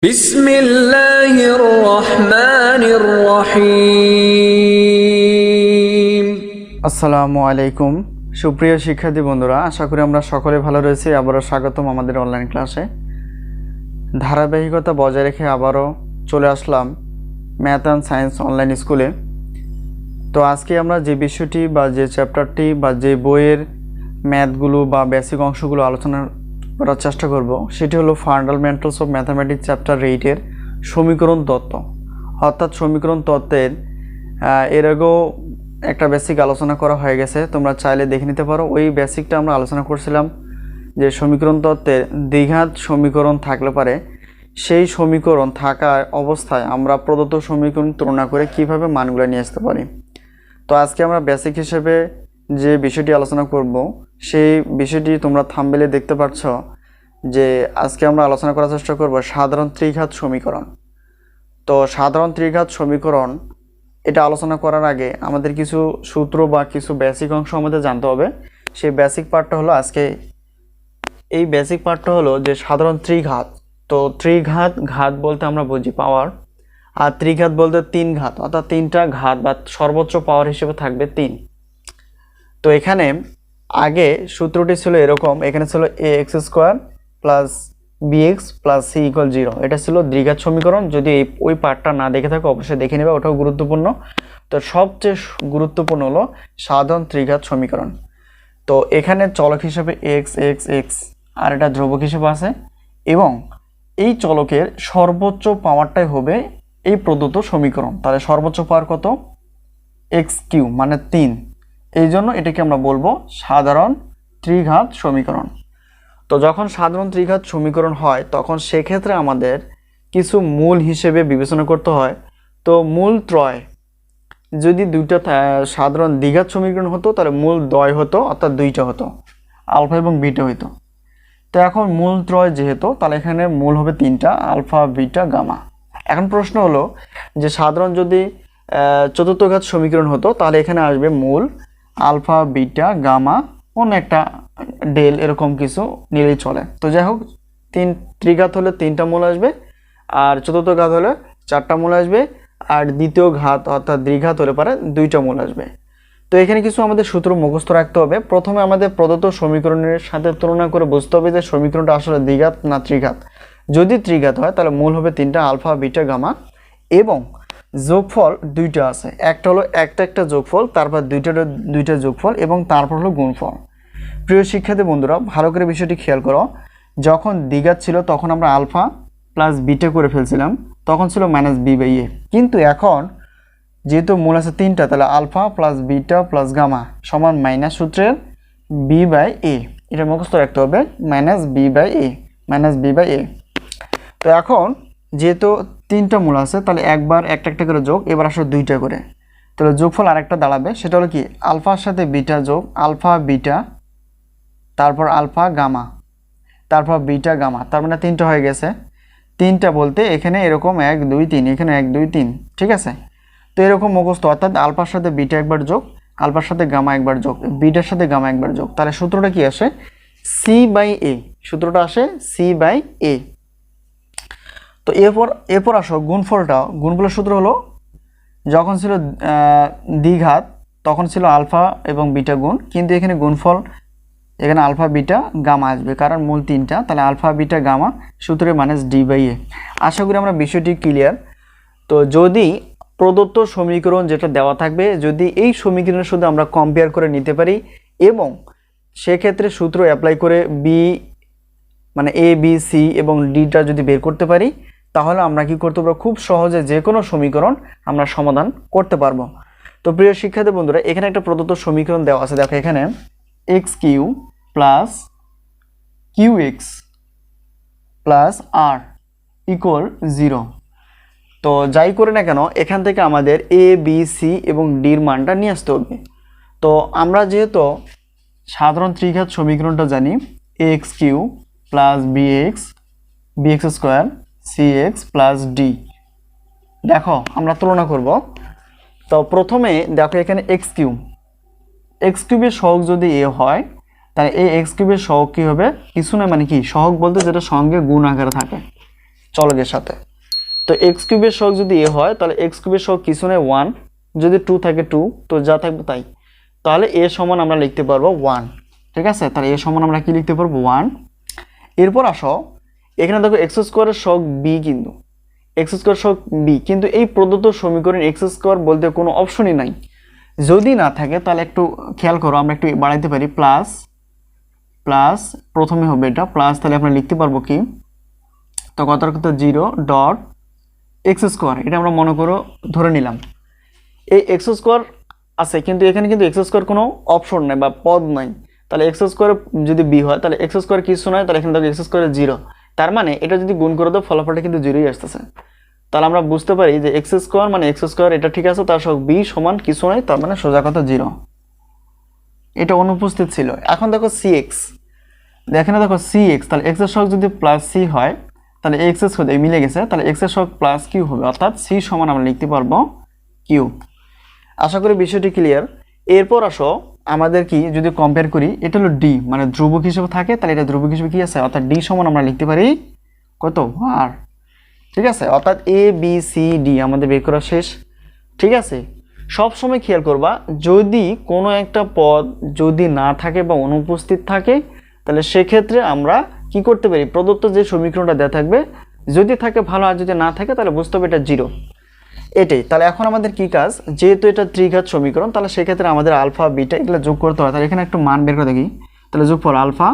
বিসমিল্লাহির রহমানির রহিম। আসসালামু আলাইকুম সুপ্রিয় শিক্ষার্থী বন্ধুরা, আশা করি আমরা সকলে ভালো রয়েছি। আবারও স্বাগতম আমাদের অনলাইন ক্লাসে। ধারাবাহিকতা বজায় রেখে আবারও চলে আসলাম ম্যাথ অ্যান্ড সায়েন্স অনলাইন স্কুলে। তো আজকে আমরা যে বিষয়টি বা যে চ্যাপ্টারটি বা যে বইয়ের ম্যাথগুলো বা বেসিক অংশগুলো আলোচনা করার চেষ্টা করব সেটি হলো ফান্ডামেন্টালস অফ ম্যাথামেটিক্স চ্যাপ্টার 8-এর সমীকরণ তত্ত্ব। অর্থাৎ সমীকরণ তত্ত্বের এর আগেও একটা বেসিক আলোচনা করা হয়ে গেছে, তোমরা চাইলে দেখে নিতে পারো। ওই বেসিকটা আমরা আলোচনা করছিলাম যে সমীকরণ তত্ত্বের দ্বিঘাত সমীকরণ থাকলে পারে সেই সমীকরণ থাকা অবস্থায় আমরা প্রদত্ত সমীকরণ তুলনা করে কিভাবে মানগুলো নিয়ে আসতে পারি। তো আজকে আমরা বেসিক হিসেবে যে বিষয়টি আলোচনা করব সেই বিষয়টি তোমরা থাম্বনেলে দেখতে পাচ্ছ যে আজকে আমরা আলোচনা করার চেষ্টা করব সাধারণ ত্রিঘাত সমীকরণ। তো সাধারণ ত্রিঘাত সমীকরণ এটা আলোচনা করার আগে আমাদের কিছু সূত্র বা কিছু বেসিক অংশ আমাদের জানতে হবে। সেই বেসিক পার্টটা হলো আজকে এই বেসিক পার্টটা হলো যে সাধারণ ত্রিঘাত। তো ত্রিঘাত, ঘাত বলতে আমরা বুঝি পাওয়ার, আর ত্রিঘাত বলতে তিন ঘাত, অর্থাৎ তিনটা ঘাত বা সর্বোচ্চ পাওয়ার হিসেবে থাকবে 3। তো এখানে আগে সূত্রটি ছিল এরকম, এখানে ছিল ax² plus bx plus c = 0। এটা ছিল দ্বিঘাত সমীকরণ। যদি ওই পার্টটা না দেখে থাকো অবশ্যই দেখে নেবে, ওটাও গুরুত্বপূর্ণ। তো সবচেয়ে গুরুত্বপূর্ণ হলো সাধারণ ত্রিঘাত সমীকরণ। তো এখানে চলক হিসেবে x x x আর এটা ধ্রুবক হিসেবে আছে, এবং এই চলকের সর্বোচ্চ পাওয়ারটাই হবে এই প্রদত্ত সমীকরণ। তাহলে সর্বোচ্চ পাওয়ার কত? x³ মানে 3। এই জন্য এটাকে আমরা বলবো সাধারণ ত্রিঘাত সমীকরণ। তো যখন সাধারণ ত্রিঘাত সমীকরণ হয় তখন সেক্ষেত্রে আমাদের কিছু মূল হিসেবে বিবেচনা করতে হয়। তো মূল ত্রয়, যদি দুইটা সাধারণ দ্বিঘাত সমীকরণ হতো তাহলে মূল দ্বয় হতো, অর্থাৎ দুইটা হতো, আলফা এবং বিটা হইতো। তো এখন মূল ত্রয় যেহেতু, তাহলে এখানে মূল হবে 3টা, আলফা বিটা গামা। এখন প্রশ্ন হলো যে সাধারণ যদি চতুর্থ ঘাত সমীকরণ হতো তাহলে এখানে আসবে মূল আলফা বিটা গামা অন্য একটা ডেল, এরকম কিছু নিলেই চলে। তো যাই হোক, ত্রিঘাত হলে 3টা মূল আসবে, আর চতুর্থ ঘাত হলে 4টা মূল আসবে, আর দ্বিতীয় ঘাত অর্থাৎ দ্বিঘাত হলে পারে 2টা মূল আসবে। তো এখানে কিছু আমাদের সূত্র মুখস্থ রাখতে হবে। প্রথমে আমাদের প্রদত্ত সমীকরণের সাথে তুলনা করে বুঝতে হবে যে সমীকরণটা আসলে দ্বিঘাত না ত্রিঘাত। যদি ত্রিঘাত হয় তাহলে মূল হবে 3টা, আলফা বিটা গামা, এবং যোগফল 2টা আছে। একটা হলো একটা যোগফল, তারপর দুইটা যোগফল, এবং তারপর হলো গুণফল। প্রিয় শিক্ষার্থী বন্ধুরা, ভালো করে বিষয়টি খেয়াল করো। যখন দ্বিঘাত ছিল তখন আমরা আলফা প্লাস বিটা করে ফেলছিলাম, তখন ছিল -b/a। কিন্তু এখন যেহেতু মূল আছে 3টা, তাহলে alpha plus beta plus gamma সমান মাইনাস সূত্রের b/a। এটা মুখস্থ রাখতে হবে, -b/a। তো এখন যেহেতু 3টা মূল আছে তাহলে একবার একটা করে যোগ, এবার আসলে 2টা করে। তাহলে যোগফল আরেকটা দাঁড়াবে, সেটা হলো কি আলফার সাথে বিটা যোগ আলফা বিটা, তারপর আলফা গামা, তারপর বিটা গামা, তার মানে 3টা হয়ে গেছে। 3টা বলতে এখানে এরকম 1 2 3, এখানে 1 2 3, ঠিক আছে। তো এরকম মুখস্থ, অর্থাৎ আলফার সাথে বিটা একবার যোগ, আলফার সাথে গামা একবার যোগ, বিটার সাথে গামা একবার যোগ, তাহলে সূত্রটা কি আসে? c/a। সূত্রটা আসে c/a। তো এরপর আসো গুণফলটা। গুণফলের সূত্র হলো যখন ছিল দ্বিঘাত তখন ছিল আলফা এবং বিটা গুণ, কিন্তু এখানে গুণফল, এখানে আলফা বিটা গামা আসবে, কারণ মূল 3টা, তাহলে আলফা বিটা গামা সূত্রে -d/a। আশা করি আমরা বিষয়টি ক্লিয়ার। তো যদি প্রদত্ত সমীকরণ যেটা দেওয়া থাকবে, যদি এই সমীকরণের শুধু আমরা কম্পেয়ার করে নিতে পারি এবং সেক্ষেত্রে সূত্র অ্যাপ্লাই করে মানে a b c এবং dটা যদি বের করতে পারি, তাহলে আমরা কি করতে পারবো? খুব সহজে যে কোনো সমীকরণ আমরা সমাধান করতে পারবো। তো প্রিয় শিক্ষার্থী বন্ধুরা, এখানে একটা প্রদত্ত সমীকরণ দেওয়া আছে। দেখো এখানে x³ plus qx plus r = 0। তো যাই করে না কেন এখান থেকে আমাদের a b c এবং d এর মানটা নিয়ে আসতে হবে। তো আমরা যেহেতু সাধারণ ত্রিঘাত সমীকরণটা জানি, ax³ plus bx² cx plus d। দেখো আমরা তুলনা করব। তো প্রথমে দেখো এখানে x³ এর সহগ যদি a হয় তাহলে এই x³ এর সহগ কি হবে? কিছু না, মানে কি সহগ বলতে যেটা সঙ্গে গুণ আকারে থাকে। চলকের সাথে। তো এক্স কিউবের সহগ যদি এ হয় তাহলে এক্স কিউবের সহগ কিছু নয় 1, যদি 2 থাকে 2, তো যা থাকবে তাই। তাহলে এ সমান আমরা লিখতে পারবো 1। ঠিক আছে, তাহলে এ সমান আমরা কি লিখতে পারবো 1। এরপর আসো এখানে দেখো এক্স স্কোয়ারের সহগ বি, কিন্তু এক্স স্কোয়ার সহগ বি, কিন্তু এই প্রদত্ত সমীকরণ এক্স স্কোয়ার বলতে কোনো অপশনই নাই। যদি না থাকে তাহলে একটু খেয়াল করো, আমরা একটু বাড়াইতে পারি, প্লাস প্লাস প্রথমে হবে এটা প্লাস, তাহলে আমরা লিখতে পারবো কি, তো কত 0 ডট এক্স স্কোয়ার, এটা আমরা মনে করো ধরে নিলাম। এই এক্স স্কোয়ার আছে কিন্তু এখানে কিন্তু এক্স স্কোয়ার কোনো অপশন নাই বা পদ নাই, তাহলে এক্স স্কোয়ার যদি বি হয় তাহলে এক্স স্কোয়ার কিছু নয়, তাহলে এখানে দেখো এক্স স্কোয়ার 0, তার মানে এটা যদি গুণ করে দাও ফলাফলটা কিন্তু 0ই আসতেছে। তাহলে আমরা বুঝতে পারি যে এক্স স্কোয়ার মানে এক্স স্কোয়ার, এটা ঠিক আছে, তার সঙ্গে বি সমান কিছু নয়, তার মানে সোজা কথা 0, এটা অনুপস্থিত ছিল। এখন দেখো সি এক্স, এখানে দেখো সি এক্স, তাহলে এক্স এর সহগ যদি প্লাস সি হয় তাহলে এক্স এর সহগ মিলে গেছে, তাহলে এক্স এর সহগ প্লাস কিউ হবে, অর্থাৎ সি সমান আমরা লিখতে পারবো কিউ। আশা করি বিষয়টি ক্লিয়ার। এরপর আসো আমাদের কি যদি কম্পেয়ার করি, এটা হলো ডি মানে ধ্রুবক হিসেবে থাকে, তাহলে এটা ধ্রুবক হিসেবে কি আছে, অর্থাৎ ডি সমান আমরা লিখতে পারি কত আর। ঠিক আছে, অর্থাৎ এ বি সি ডি আমাদের বের করা শেষ। ঠিক আছে, সব সময় খেয়াল করবা যদি কোনো একটা পদ যদি না থাকে বা অনুপস্থিত থাকে তাহলে সেক্ষেত্রে আমরা কি করতে পারি, প্রদত্ত যে সমীকরণটা দেওয়া থাকবে যদি থাকে ভালো, আর যদি না থাকে তাহলে বুঝতে হবে এটা 0, এটাই। তাহলে এখন আমাদের কি কাজ, যেহেতু এটা ত্রিঘাত সমীকরণ তাহলে সেক্ষেত্রে আমাদের আলফা বিটা এগুলো যোগ করতে হয়। তাহলে এখানে একটু মান বের করে দেখি, তাহলে যোগফল alpha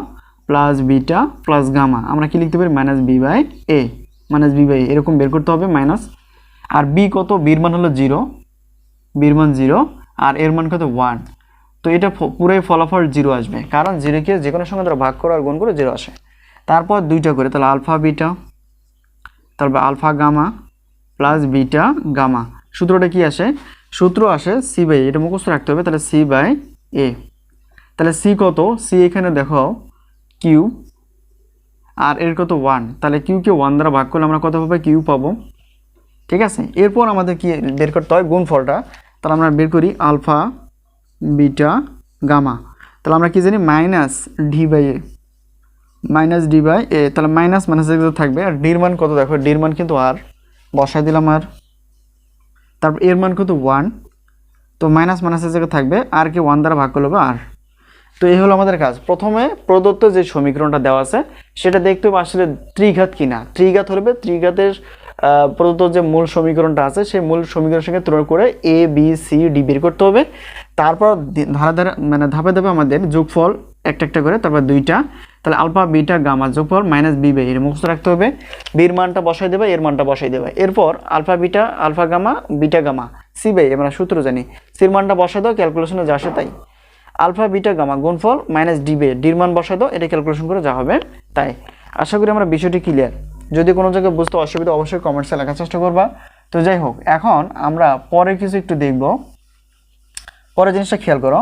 plus beta plus gamma, আমরা কি লিখতে পারি minus b by A, minus b by এরকম বের করতে হবে মাইনাস। আর বি কত, বির মান হলো 0, বির মান 0 আর এর মান কত 1, তো এটা পুরোই ফলাফল 0 আসবে, কারণ 0কে যে কোনো সংখ্যা দ্বারা ভাগ করে আর গুণ করে 0 আসে। তারপর দুইটা করে, তাহলে আলফা বিটা, তারপর alpha gamma plus beta gamma, সূত্রটা কি আসে, সূত্র আসে সি বাই, এটা মুখস্থ রাখতে হবে, তাহলে সি বাই এ। তাহলে সি কত, সি এখানে দেখো কিউ, আর এর কত 1, তাহলে কিউকে 1 দ্বারা ভাগ করলে আমরা কত পাবো, কিউ পাবো। ঠিক আছে, এরপর আমাদের কি বের করতে হয় গুণফলটা, তাহলে আমরা বের করি আলফা বিটা গামা, তাহলে আমরা কি জানি minus D by A, minus D by A, তাহলে মাইনাস মাইনাস থাকবে, আর ডির মান কত দেখো, ডির মান কিন্তু আর বসাই দিলাম, আর তারপর এর মান কত 1, তো মাইনাস মাইনাসের জায়গায় থাকবে আর কি 1 দ্বারা ভাগ করলে আর। তো এই হলো আমাদের কাজ, প্রথমে প্রদত্ত যে সমীকরণটা দেওয়া আছে সেটা দেখতে হবে আসলে ত্রিঘাত কিনা, ত্রিঘাত হলে ত্রিঘাতের প্রদত্ত যে মূল সমীকরণটা আছে সেই মূল সমীকরণের সঙ্গে তুলনা করে এ বি সি ডি বের করতে হবে। তারপর ধারা ধারা মানে ধাপে ধাপে আমাদের যোগফল একটা একটা করে, তারপর দুইটা, তাহলে আলফা বিটা গামা যোগফল মাইনাস বি বাই এর মুখস্থ রাখতে হবে, বির মানটা বসাই দেবে, এর মানটা বসাই দেবে। এরপর alpha beta alpha gamma beta gamma c by, আমরা সূত্র জানি, সির মানটা বসাই দাও, ক্যালকুলেশনে যা আসে তাই। আলফা বিটা গামা গুণফল মাইনাস ডি বাই ডির মান বসাই দাও, এটা ক্যালকুলেশন করে যা হবে তাই। আশা করি আমরা বিষয়টি ক্লিয়ার। যদি কোনো জায়গায় বুঝতে অসুবিধা অবশ্যই কমেন্টসে লেখার চেষ্টা করবা। তো যাই হোক, এখন আমরা পরে কিছু একটু দেখব, পরের জিনিসটা খেয়াল করো,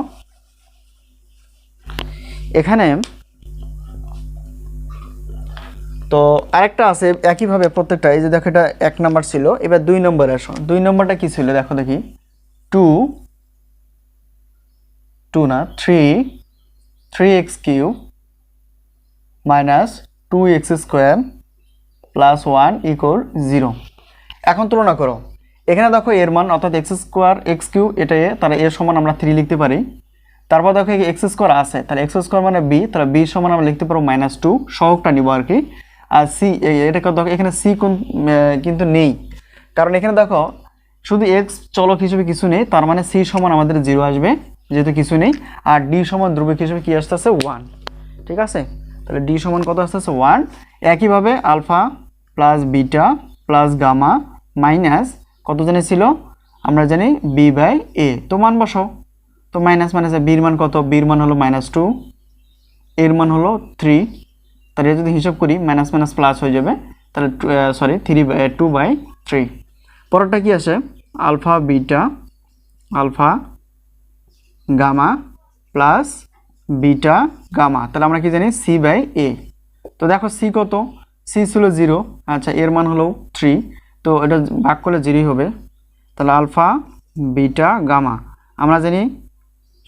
এখানে তো আরেকটা আছে একইভাবে প্রত্যেকটা, এই যে দেখো এটা 1 নাম্বার ছিল, এবার 2 নম্বরে আসো। 2 নম্বরটা কি ছিল দেখো দেখি, 2 না 3x cube minus 2x square plus 1 equal 0। এখন তুলনা করো, এখানে দেখো এর মান অর্থাৎ এক্স স্কোয়ার এক্স কিউ, এটা এ, তাহলে এর সমান আমরা 3 লিখতে পারি। তারপর দেখো এক্স স্কোয়ার আছে, তাহলে এক্স স্কোয়ার মানে বি, তাহলে বি সমান আমরা লিখতে পারবো -2, সহগটা নিব আর কি। আর সি, এটা দেখো এখানে সি কিন্তু নেই, কারণ এখানে দেখো শুধু এক্স চলক হিসেবে কিছু নেই, তার মানে সি সমান আমাদের 0 আসবে যেহেতু কিছু নেই। আর ডি সমান ধ্রুবক হিসেবে কি আসতেছে 1। ঠিক আছে, তাহলে ডি সমান কত আসতেছে 1। একইভাবে alpha plus beta plus gamma minus কত জানি ছিল, আমরা জানি বি বাই এ, তো মান বসাও, তো মাইনাস মাইনাসে বির মান কত, বির মান হলো -2, এর মান হলো 3, তাহলে যদি হিসাব করি মাইনাস মাইনাস প্লাস হয়ে যাবে, তাহলে সরি 2/3। পরেরটা কি আসে, alpha beta alpha gamma plus beta gamma, তাহলে আমরা কি জানি সি বাই এ। তো দেখো সি কত, সি ছিল 0, আচ্ছা এর মান হলো 3, তো এটা ভাগ করলে 0 হবে, তাহলে আলফা বিটা গামা আমরা জানি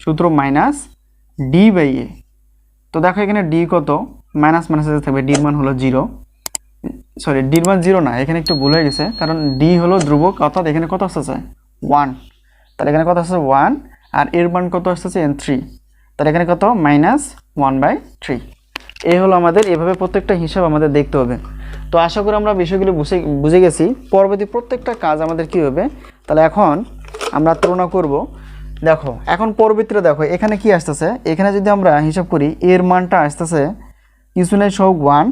সূত্র মাইনাস ডি বাই এ। তো দেখো এখানে ডি কত, মাইনাস মাইনাস থাকবে, ডির মান হলো 0, সরি ডির মান 0 না, এখানে একটু ভুল হয়ে গেছে, কারণ ডি হলো ধ্রুবক, অর্থাৎ এখানে কত আসতেছে 1, তাহলে এখানে কত আসছে 1, আর এর মান কত আসতেছে n3, তাহলে এখানে কত -1/3। এই হলো আমাদের, এভাবে প্রত্যেকটা হিসাব আমাদের দেখতে হবে। তো আশা করি আমরা বিষয়গুলো বুঝে গেছি। পরবর্তী প্রত্যেকটা কাজ আমাদের কি হবে, তাহলে এখন আমরা তুলনা করব। দেখো এখন পরবর্তীতে দেখো এখানে কি আসতেছে, এখানে যদি আমরা হিসাব করি এর মানটা আসতেছে কিছু নেই সব 1,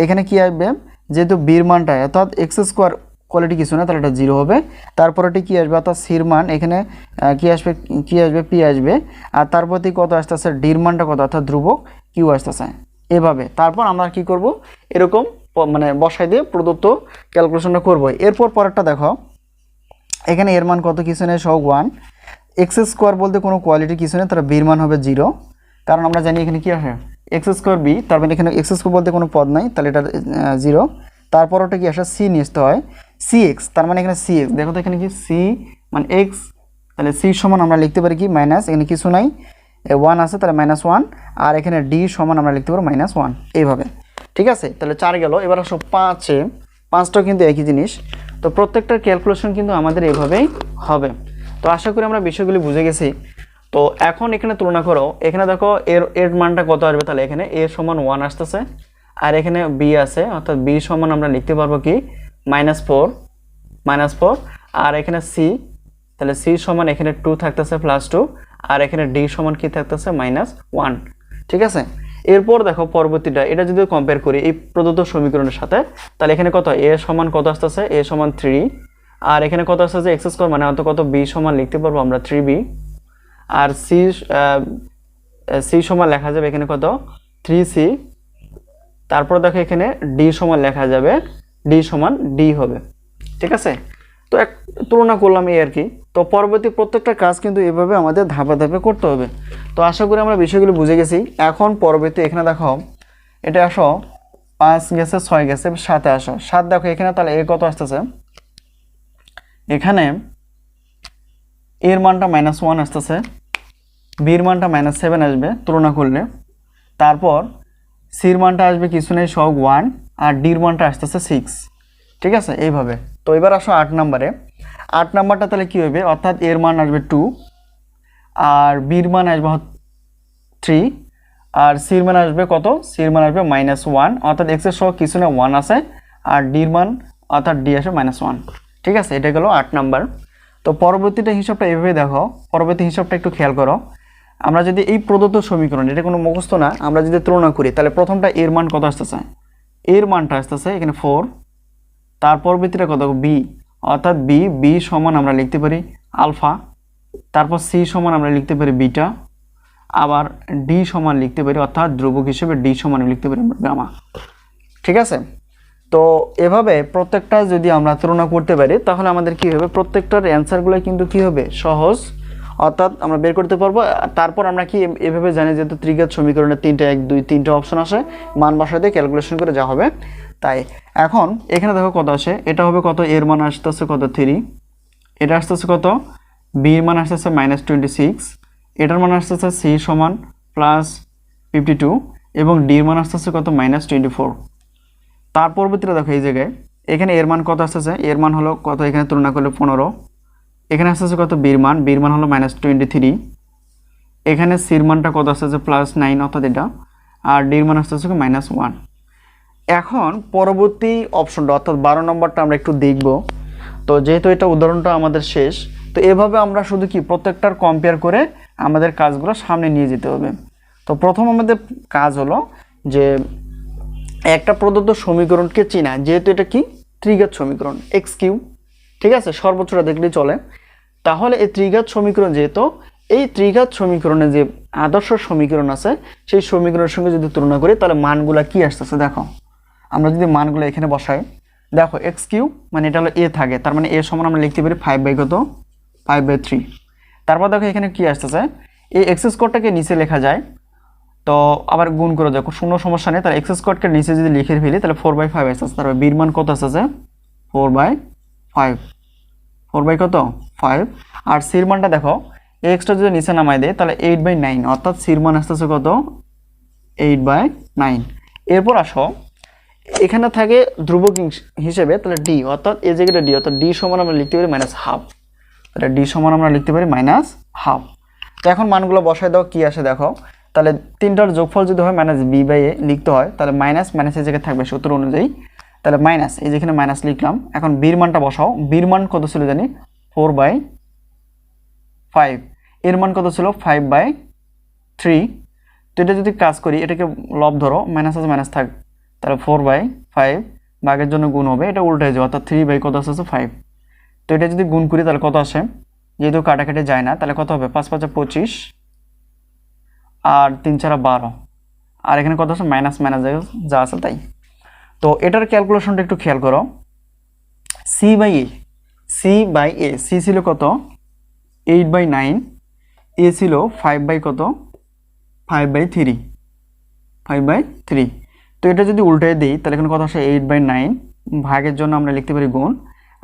এখানে কি আসবে, যেহেতু বির মানটা অর্থাৎ এক্স স্কোয়ার কোয়ালিটি কিছু না, তাহলে এটা 0 হবে। তারপরেটি কি আসবে, অর্থাৎ সির মান এখানে কি আসবে পি আসবে, আর তারপরে কত আসতেছে ডির মানটা কত, অর্থাৎ ধ্রুবক কিউ আসতেছে। এভাবে তারপর আমরা কি করব, এরকম মানে বসাই দিয়ে প্রদত্ত ক্যালকুলেশনটা করব। এরপর পরেরটা দেখো, এখানে এর মান কত কিছু নেই সব 1, এক্স স্কোয়ার বলতে কোনো কোয়ালিটি কিছু নেই, তাহলে বির মান হবে 0, কারণ আমরা জানি এখানে কি আসে এক্স স্কোয়ার বি, তার মানে এখানে এক্স স্কোয়ার বলতে কোনো পদ নাই, তাহলে এটা 0। তারপর ওটা কি আসে সি নিয়ে আসতে হয়, সি এক্স, তার মানে এখানে সি এক্স, দেখো তো এখানে কি সি মানে এক্স, তাহলে সি সমান আমরা লিখতে পারি কি মাইনাস, এখানে কিছু নাই 1 আছে, তাহলে -1, আর এখানে ডি সমান আমরা লিখতে পারবো -1, এইভাবে। ঠিক আছে, তাহলে 4 গেল। এবার আসো 5টাও কিন্তু একই জিনিস। তো প্রত্যেকটার ক্যালকুলেশন কিন্তু আমাদের এইভাবেই হবে। তো আশা করি আমরা বিষয়গুলি বুঝে গেছি। তো এখন এখানে তুলনা করো, এখানে দেখো এর মানটা কত আসবে, তাহলে এখানে এ সমান 1 আসতেছে, আর এখানে বি আছে, অর্থাৎ বি সমান আমরা লিখতে পারবো কি -4, আর এখানে সি, তাহলে সি সমান এখানে 2 থাকতেছে +2, আর এখানে ডি সমান কি থাকতেছে -1। ঠিক আছে, এরপর দেখো পরবর্তীটা, এটা যদি কম্পেয়ার করি এই প্রদত্ত সমীকরণের সাথে, তাহলে এখানে কত এ সমান কত আসতেছে, এ সমান 3, আর এখানে কত আসতেছে এক্স স্কোয়ার, মানে অত কত বি সমান লিখতে পারবো আমরা 3b, আর সি সমান লেখা যাবে এখানে কত 3c। তারপর দেখো এখানে ডি সমান লেখা যাবে ডি সমান ডি হবে। ঠিক আছে, তো এক তুলনা করলাম এই আর কি। তো পরবর্তী প্রত্যেকটা কাজ কিন্তু এভাবে আমাদের ধাপে ধাপে করতে হবে। তো আশা করি আমরা বিষয়গুলো বুঝে গেছি। এখন পরবর্তী এখানে দেখো, এটা আসো 5 গেছে 6 গেছে 7-এ আসো, 7 দেখো এখানে, তাহলে এ কত আসতেছে, এখানে এর মানটা -1 আসতেছে, বির মানটা -7 আসবে তুলনা করলে, তারপর সির মানটা আসবে কিছু নেই সব 1, আর ডির মানটা আসতেছে 6। ঠিক আছে, এইভাবে। তো এবার আসো 8 নম্বরে। 8 নম্বরটা তাহলে কী হবে, অর্থাৎ এর মান আসবে 2, আর বির মান আসবে 3, আর সির মান আসবে কত, সির মান আসবে -1, অর্থাৎ এক্সের সহ কিছু না 1 আছে, আর ডির মান অর্থাৎ ডি আসবে -1। ঠিক আছে, এটা গেল 8 নাম্বার। তো পরবর্তীটা হিসাবটা এভাবে দেখো, পরবর্তী হিসাবটা একটু খেয়াল করো। আমরা যদি এই প্রদত্ত সমীকরণ, এটা কোনো মুখস্থ না, আমরা যদি তুলনা করি, তাহলে প্রথমটা এর মান কত আসতেছে, এর মানটা আসতেছে এখানে 4, তার পরবর্তীটা কত বি, অর্থাৎ বি সমান আমরা লিখতে পারি আলফা, তারপর সি সমান আমরা লিখতে পারি বিটা, আবার ডি সমান লিখতে পারি, অর্থাৎ ধ্রুবক হিসেবে ডি সমান লিখতে পারি আমরা গামা। ঠিক আছে, তো এভাবে প্রত্যেকটা যদি আমরা তুলনা করতে পারি, তাহলে আমাদের কি হবে, প্রত্যেকটার অ্যান্সারগুলো কিন্তু কি হবে সহজ, অর্থাৎ আমরা বের করতে পারবো। তারপর আমরা কি এভাবে জানি যেহেতু ত্রিঘাত সমীকরণের 3টা অপশন আসে, মান বসাতে ক্যালকুলেশন করে যা হবে তাই। এখন এখানে দেখো কত আসে, এটা হবে কত, এর মান আসতেছে কত 3, এটা আসতেছে কত, বির মান আসতেছে -26, এটার মান আসতেছে সি সমান +52, এবং ডির মান আসতেছে কত -24। তার পরবর্তীটা দেখো এই জায়গায়, এখানে এর মান কত আসতেছে, এর মান হলো কত, এখানে তুলনা করলে 15, এখানে আসতেছে কত বীর মান হলো -23, এখানে সির মানটা কত আসতেছে +9, অর্থাৎ এটা, আর ডির মান আসতেছে -1। এখন পরবর্তী অপশনটা অর্থাৎ 12 নম্বরটা আমরা একটু দেখব। তো যেহেতু এটা উদাহরণটা আমাদের শেষ, তো এভাবে আমরা শুধু কি প্রত্যেকটার কম্পেয়ার করে আমাদের কাজগুলো সামনে নিয়ে যেতে হবে। তো প্রথম আমাদের কাজ হলো যে একটা প্রদত্ত সমীকরণকে চেনা, যেহেতু এটা কি ত্রিঘাত সমীকরণ x3, ঠিক আছে, সর্বোচ্চটা দেখলেই চলে। তাহলে এই ত্রিঘাত সমীকরণ, যেহেতু এই ত্রিঘাত সমীকরণে যে আদর্শ সমীকরণ আছে সেই সমীকরণের সঙ্গে যদি তুলনা করি, তাহলে মানগুলা কি আসতেছে দেখো। আমরা যদি মানগুলো এখানে বসাই, দেখো x3 মানে এটা হলো a থাকে, তার মানে a সমান আমরা লিখতে পারি 5/3। তারপর দেখো এখানে কি আসতেছে, এই এক্স স্কোয়ারটাকে নিচে লেখা যায়, তো আবার গুণ করে দেখো, শূন্য সমস্যা নেই, তাহলে এক্স স্কোয়ারকে নিচে যদি লিখে ফেলি, তাহলে 4/5 আসতেছে। তারপর বির মান কত আসতেছে 4/5, 4/5, আর সির মানটা দেখো, এক্সটা যদি নিচে নামাই দেয় তাহলে 8/9, অর্থাৎ সির মান আসতেছে কত 8/9। এরপর আসো এখানে থাকে ধ্রুবক হিসেবে, তাহলে ডি অর্থাৎ এই জায়গাটা ডি, অর্থাৎ ডি সমান আমরা লিখতে পারি মাইনাস হাফ। তাহলে ডি সমান আমরা লিখতে পারি মাইনাস হাফ। তো এখন মানগুলো বসায় দাও, কি আসে দেখো। তাহলে তিনটার যোগফল যদি হয় মাইনাস বি বাই এ লিখতে হয়, তাহলে মাইনাস মাইনাস এই জায়গায় থাকবে সূত্র অনুযায়ী, তাহলে মাইনাস এই যেখানে মাইনাস লিখলাম। এখন বির মানটা বসাও, বির মান কত ছিল জানি 4/5, এর মান কত ছিল 5/3। তো এটা যদি কাজ করি, এটাকে লব ধরো, মাইনাস আছে মাইনাস থাক, তাহলে 4/5 ভাগের জন্য গুণ হবে, এটা উল্টে যাবে, অর্থাৎ 3 বাই কত আছে 5। তো এটা যদি গুণ করি তাহলে কত আসে, যেহেতু কাটাকাটি যায় না, তাহলে কত হবে 5 5 25 আর 3 4 12, আর এখানে কত আছে মাইনাস মাইনাস যা আছে তাই। তো এটার ক্যালকুলেশনটা একটু খেয়াল করো। সি বাই এ, সি ছিল কত 8/9, এ ছিল 5/3। তো এটা যদি উল্টে দিই তাহলে এখানে কত আসে 8/9, ভাগের জন্য আমরা লিখতে পারি গুণ,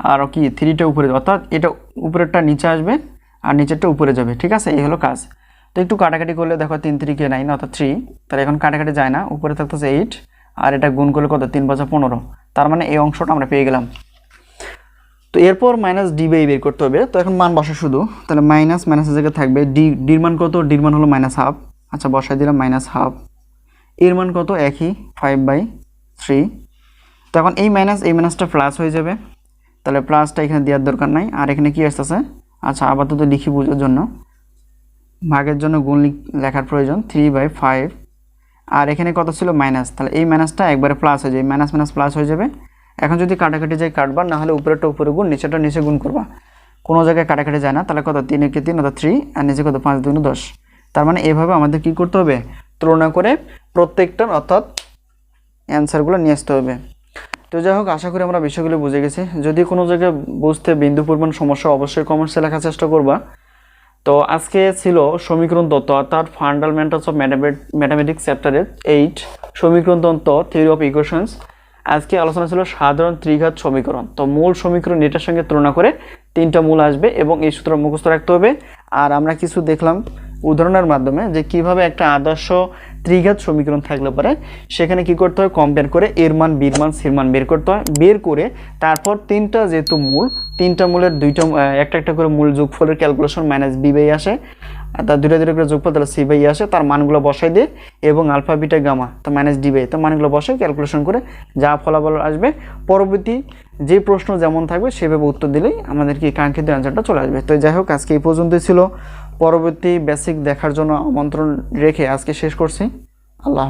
আর কি 3টা উপরে, অর্থাৎ এটা উপরেরটা নিচে আসবে আর নিচেরটা উপরে যাবে, ঠিক আছে, এই হলো কাজ। তো একটু কাটাকাটি করলে দেখো 3 3 কে 9, অর্থাৎ 3, তাহলে এখন কাটাকাটি যায় না, উপরে থাকতেছে 8, আর এটা গুণ করলে কত 3 5 15, তার মানে এই অংশটা আমরা পেয়ে গেলাম। তো এরপর মাইনাস ডি বাই বের করতে হবে। তো এখন মান বসা শুধু, তাহলে মাইনাস মাইনাসের জায়গায় থাকবে ডির মান কত, ডির মান হলো মাইনাস হাফ, আচ্ছা বসাই দিলাম মাইনাস হাফ। এর মান কত একই 5/3। তো এখন এই মাইনাসটা প্লাস হয়ে যাবে, তাহলে প্লাসটা এখানে দেওয়ার দরকার নাই, আর এখানে কি আসতেছে, আচ্ছা আপাতত লিখি বোঝার জন্য, ভাগের জন্য গুণ লেখার প্রয়োজন 3/5, আর এখানে কত ছিল মাইনাস, তাহলে এই মাইনাসটা একবারে প্লাস হয়ে যায়, মাইনাস মাইনাস প্লাস হয়ে যাবে। এখন যদি কাটাকাটি যায় কাটবা, না হলে উপরেরটা উপরে গুণ, নিচেরটা নিচে গুণ করবা, কোনো জায়গায় কাটাকাটি যায় না, তাহলে কত 3 × 3 অর্থাৎ 3, আর নিচে কত 5 × 2 = 10। তার মানে এভাবে আমাদের কি করতে হবে, তুলনা করে প্রত্যেকটার অর্থাৎ অ্যান্সারগুলো নিয়ে আসতে হবে। তো যাই হোক, আশা করি আমরা বিষয়গুলো বুঝে গেছি। যদি কোনো জায়গায় বুঝতে বিন্দু পরিমাণ সমস্যা, অবশ্যই কমেন্টসে লেখার চেষ্টা করবা। তো আজকে ছিল সমীকরণ তত্ত্ব, অর্থাৎ ফান্ডামেন্টালস অফ ম্যাথামেটিক্স চ্যাপ্টারের 8 সমীকরণ তত্ত্ব, থিওরি অফ ইকুয়েশনস। আজকে আলোচনা ছিল সাধারণ ত্রিঘাত সমীকরণ। তো মূল সমীকরণ এটার সঙ্গে তুলনা করে 3টা মূল আসবে এবং এই সূত্র মুখস্থ রাখতে হবে। আর আমরা কিছু দেখলাম উদাহরণের মাধ্যমে যে কিভাবে একটা আদর্শ ত্রিঘাত সমীকরণ থাকলে পরে সেখানে কি করতে হয়, কম্পেয়ার করে এর মান বির মান সির মান বের করতে হয়, বের করে তারপর 3টা যেহেতু মূল, 3টা মূলের একটা একটা করে মূল যোগফলের ক্যালকুলেশন মাইনাস বি বাই আসে, তার 2টা করে যোগফল তাহলে সি বাই আসে, তার মানগুলো বসাই দিয়ে এবং আলফা বিটা গামা তো মাইনাস ডি বাই, তো মানগুলো বসাই ক্যালকুলেশন করে যা ফলাফল আসবে, পরবর্তী যে প্রশ্ন যেমন থাকবে সেভাবে উত্তর দিলেই আমাদের কি কাঙ্ক্ষিত অ্যান্সারটা চলে আসবে। তো যাই হোক, আজকে এই পর্যন্তই ছিল। পরবর্তী বেসিক দেখার জন্য আমন্ত্রণ রেখে আজকে শেষ করছি। আল্লাহ।